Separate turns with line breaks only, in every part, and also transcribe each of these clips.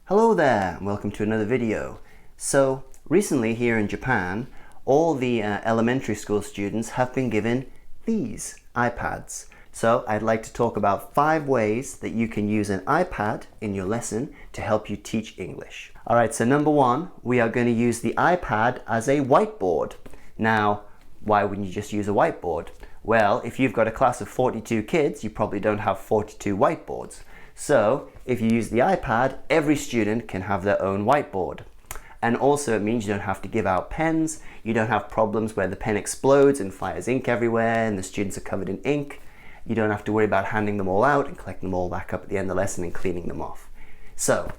Hello there and welcome to another video. So recently here in Japan, all the elementary school students have been given these iPads. So I'd like to talk about 5 ways that you can use an iPad in your lesson to help you teach English. Alright, so number 1, we are going to use the iPad as a whiteboard. Now, why wouldn't you just use a whiteboard? Well, if you've got a class of 42 kids, you probably don't have 42 whiteboards. So if you use the iPad, every student can have their own whiteboard. And also it means you don't have to give out pens, you don't have problems where the pen explodes and fires ink everywhere and the students are covered in ink. You don't have to worry about handing them all out and collecting them all back up at the end of the lesson and cleaning them off. So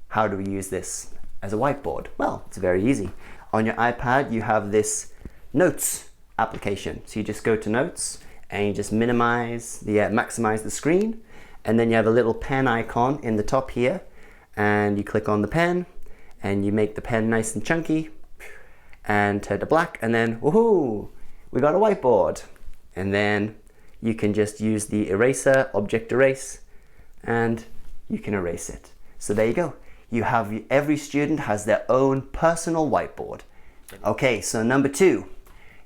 how do we use this as a whiteboard? Well, it's very easy. On your iPad you have this Notes application. So you just go to Notes and you just maximize the screen. And then you have a little pen icon in the top here and you click on the pen and you make the pen nice and chunky and turn to black, and then woohoo, we got a whiteboard. And then you can just use the eraser, object erase, and you can erase it. So there you go. Every student has their own personal whiteboard. Okay, so number 2,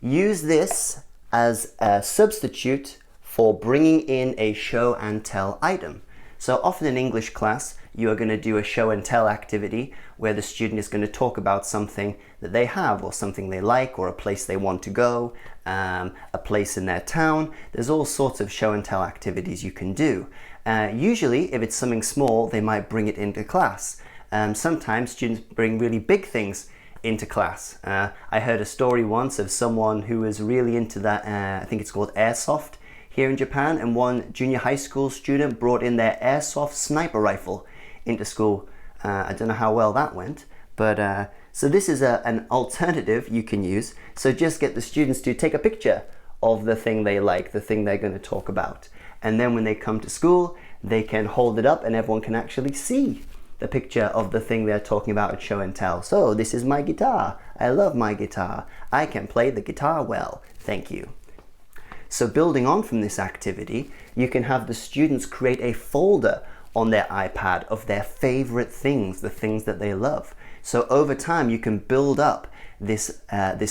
use this as a substitute for bringing in a show and tell item. So often in English class, you are going to do a show and tell activity where the student is going to talk about something that they have or something they like or a place they want to go, a place in their town. There's all sorts of show and tell activities you can do. Usually, if it's something small, they might bring it into class. Sometimes students bring really big things into class. I heard a story once of someone who was really into that, I think it's called airsoft, here in Japan, and one junior high school student brought in their airsoft sniper rifle into school. I don't know how well that went, but so this is an alternative you can use. So just get the students to take a picture of the thing they like, the thing they're going to talk about, and then when they come to school they can hold it up and everyone can actually see the picture of the thing they're talking about at show and tell. So this is my guitar. I love my guitar. I can play the guitar well. Thank you. So building on from this activity, you can have the students create a folder on their iPad of their favorite things, the things that they love. So over time you can build up this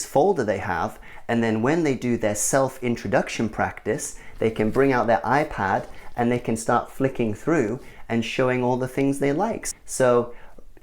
folder they have, and then when they do their self-introduction practice, they can bring out their iPad and they can start flicking through and showing all the things they like. So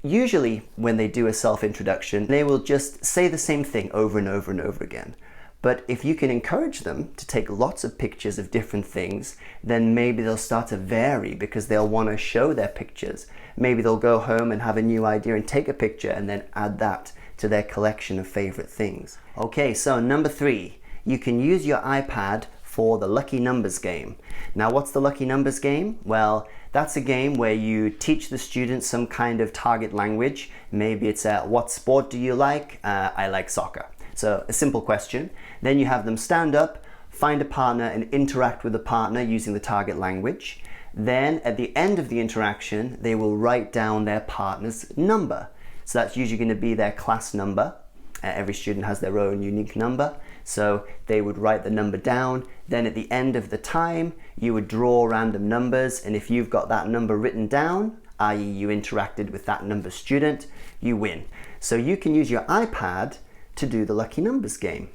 usually when they do a self-introduction, they will just say the same thing over and over and over again. But if you can encourage them to take lots of pictures of different things, then maybe they'll start to vary because they'll want to show their pictures. Maybe they'll go home and have a new idea and take a picture and then add that to their collection of favorite things. Okay, so number 3, you can use your iPad for the Lucky Numbers game. Now what's the Lucky Numbers game? Well, that's a game where you teach the students some kind of target language. Maybe it's what sport do you like? I like soccer. So a simple question. Then you have them stand up, find a partner and interact with the partner using the target language. Then at the end of the interaction, they will write down their partner's number. So that's usually going to be their class number. Every student has their own unique number. So they would write the number down. Then at the end of the time, you would draw random numbers. And if you've got that number written down, i.e. you interacted with that number student, you win. So you can use your iPad to do the Lucky Numbers game.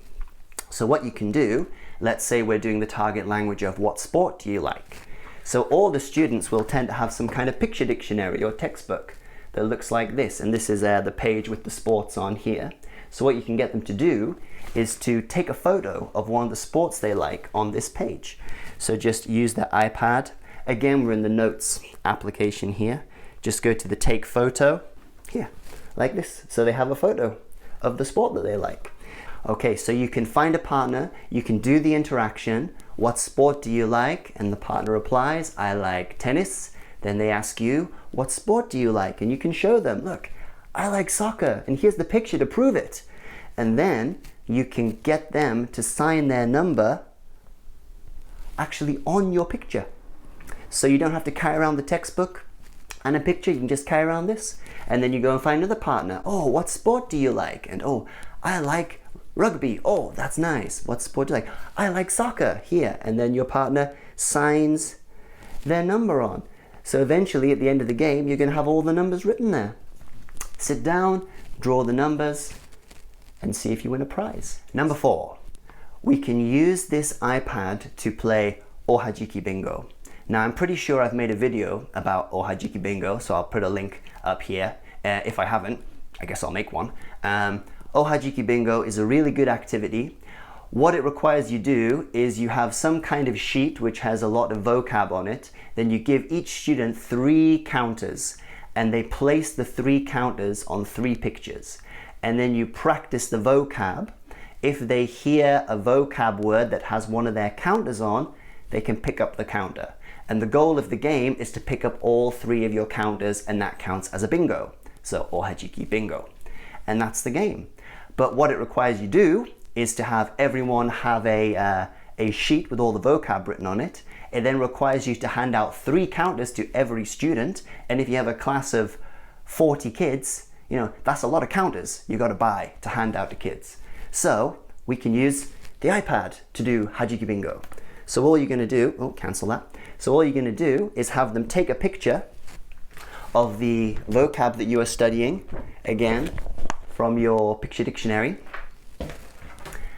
So what you can do, let's say we're doing the target language of what sport do you like? So all the students will tend to have some kind of picture dictionary or textbook that looks like this, and this is the page with the sports on here. So what you can get them to do is to take a photo of one of the sports they like on this page. So just use the iPad. Again, we're in the Notes application here. Just go to the take photo here, like this. So they have a photo of the sport that they like. Okay, so you can find a partner, you can do the interaction. What sport do you like? And the partner replies, I like tennis. Then they ask you, what sport do you like? And you can show them, look, I like soccer, and here's the picture to prove it. And then you can get them to sign their number actually on your picture. So you don't have to carry around the textbook and a picture, you can just carry around this. And then you go and find another partner. Oh, what sport do you like? And oh, I like rugby. Oh, that's nice. What sport do you like? I like soccer. Here. And then your partner signs their number on. So eventually at the end of the game, you're going to have all the numbers written there. Sit down, draw the numbers, and see if you win a prize. Number 4, we can use this iPad to play Ohajiki Bingo. Now I'm pretty sure I've made a video about Ohajiki Bingo, so I'll put a link up here. If I haven't, I guess I'll make one. Ohajiki Bingo is a really good activity. What it requires you do is you have some kind of sheet which has a lot of vocab on it. Then you give each student 3 counters, and they place the 3 counters on 3 pictures. And then you practice the vocab. If they hear a vocab word that has one of their counters on, they can pick up the counter. And the goal of the game is to pick up all 3 of your counters, and that counts as a bingo. So Ohajiki Bingo. And that's the game. But what it requires you do is to have everyone have a sheet with all the vocab written on it. It then requires you to hand out 3 counters to every student. And if you have a class of 40 kids, you know, that's a lot of counters you got to buy to hand out to kids. So we can use the iPad to do Hajiki Bingo. So all you're going to do, oh, cancel that. So all you're going to do is have them take a picture of the vocab that you are studying, again, from your picture dictionary.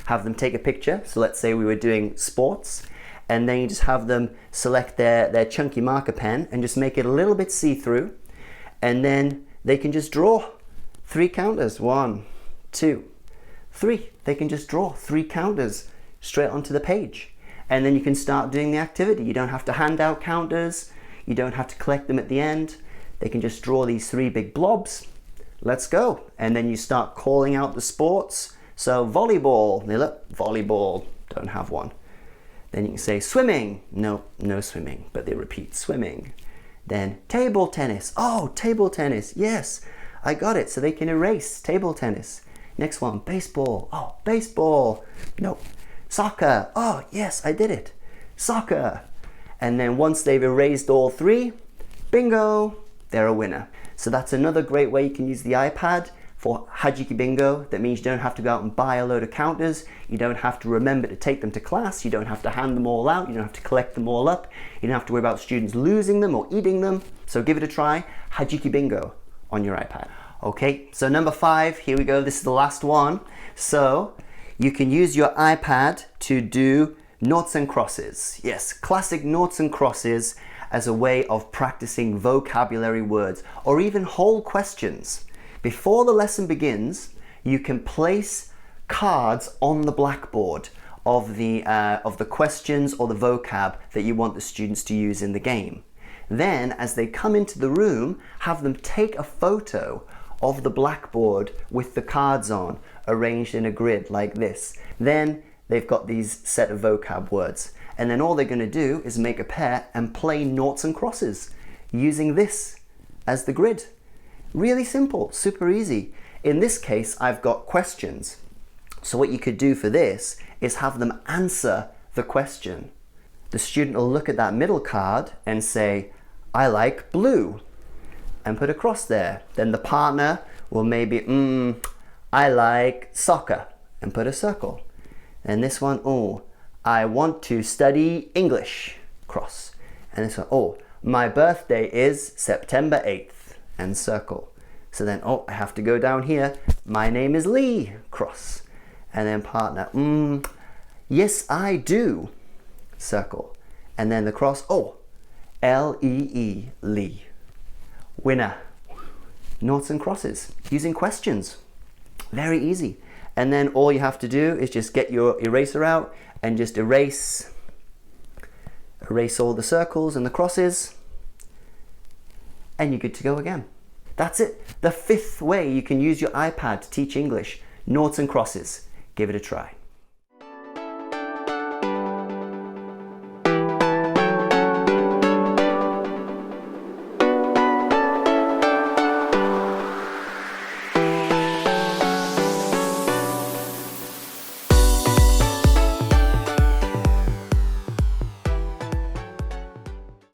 Have them take a picture. So let's say we were doing sports, and then you just have them select their chunky marker pen and just make it a little bit see-through, and then they can just draw 3 counters. 1, 2, 3. They can just draw 3 counters straight onto the page, and then you can start doing the activity. You don't have to hand out counters. You don't have to collect them at the end. They can just draw these 3 big blobs. Let's go. And then you start calling out the sports. So volleyball, they look, volleyball, don't have one. Then you can say swimming, no swimming, but they repeat swimming. Then table tennis, oh, table tennis, yes, I got it. So they can erase table tennis. Next one, baseball, oh, baseball, no. Soccer, oh, yes, I did it, soccer. And then once they've erased all 3, bingo, they're a winner. So that's another great way you can use the iPad for Hajiki Bingo. That means you don't have to go out and buy a load of counters. You don't have to remember to take them to class. You don't have to hand them all out. You don't have to collect them all up. You don't have to worry about students losing them or eating them. So give it a try, Hajiki Bingo on your iPad. Okay, so number 5, here we go. This is the last one. So you can use your iPad to do noughts and crosses. Yes, classic noughts and crosses as a way of practicing vocabulary words or even whole questions. Before the lesson begins, you can place cards on the blackboard of the questions or the vocab that you want the students to use in the game. Then, as they come into the room, have them take a photo of the blackboard with the cards on, arranged in a grid like this. Then they've got these set of vocab words. And then all they're going to do is make a pair and play noughts and crosses using this as the grid. Really simple, super easy. In this case, I've got questions. So what you could do for this is have them answer the question. The student will look at that middle card and say, I like blue, and put a cross there. Then the partner will maybe, I like soccer, and put a circle. And this one, oh, I want to study English, cross. And this one, oh, my birthday is September 8th, and circle. So then, oh, I have to go down here. My name is Lee, cross. And then partner, yes, I do, circle. And then the cross, oh, L-E-E, Lee. Winner. Noughts and crosses, using questions. Very easy. And then all you have to do is just get your eraser out and just erase all the circles and the crosses, and you're good to go again. That's it. The 5th way you can use your iPad to teach English, noughts and crosses. Give it a try.